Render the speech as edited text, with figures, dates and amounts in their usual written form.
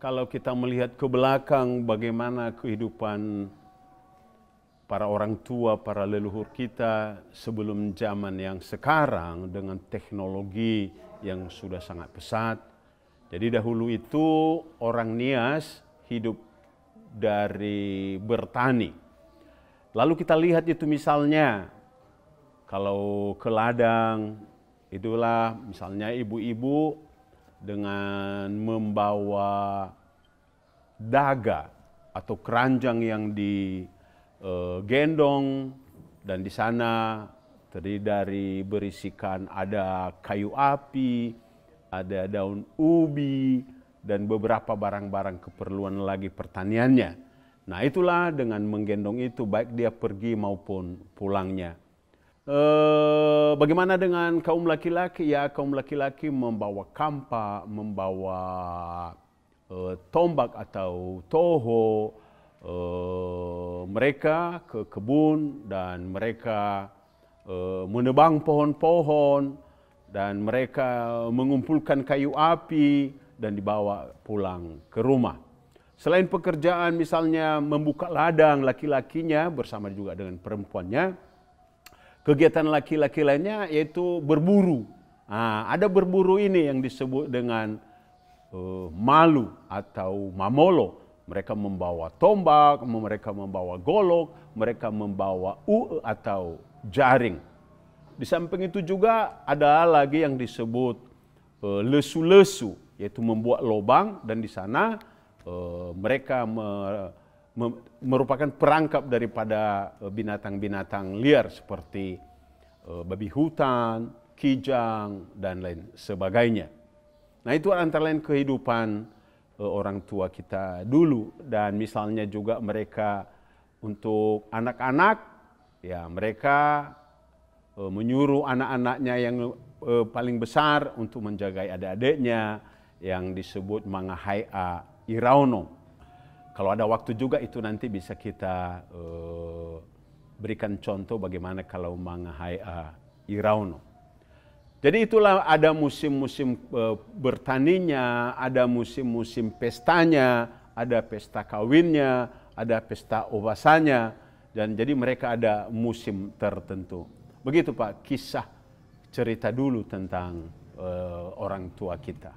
kalau kita melihat ke belakang bagaimana kehidupan para orang tua, para leluhur kita sebelum zaman yang sekarang dengan teknologi yang sudah sangat pesat. Jadi dahulu itu orang Nias hidup dari bertani. Lalu kita lihat itu misalnya kalau ke ladang, itulah misalnya ibu-ibu dengan membawa daga atau keranjang yang digendong, dan di sana terdiri dari berisikan ada kayu api, ada daun ubi, dan beberapa barang-barang keperluan lagi pertaniannya. Nah itulah dengan menggendong itu baik dia pergi maupun pulangnya. Bagaimana dengan kaum laki-laki? Ya, kaum laki-laki membawa kampak, membawa tombak atau toho. Mereka ke kebun dan mereka menebang pohon-pohon dan mereka mengumpulkan kayu api dan dibawa pulang ke rumah. Selain pekerjaan misalnya membuka ladang laki-lakinya bersama juga dengan perempuannya, kegiatan laki-laki lainnya yaitu berburu. Nah, ada berburu ini yang disebut dengan malu atau mamolo. Mereka membawa tombak, mereka membawa golok, mereka membawa atau jaring. Di samping itu juga ada lagi yang disebut lesu-lesu, yaitu membuat lubang dan di sana mereka merupakan perangkap daripada binatang-binatang liar seperti babi hutan, kijang, dan lain sebagainya. Nah itu antara lain kehidupan orang tua kita dulu. Dan misalnya juga mereka untuk anak-anak, ya mereka menyuruh anak-anaknya yang paling besar untuk menjaga adik-adiknya yang disebut mangahai'a irauno. Kalau ada waktu juga itu nanti bisa kita berikan contoh bagaimana kalau mangahai'a irauno. Jadi itulah ada musim-musim bertaninya, ada musim-musim pestanya, ada pesta kawinnya, ada pesta obasanya, dan jadi mereka ada musim tertentu. Begitu Pak, kisah cerita dulu tentang orang tua kita.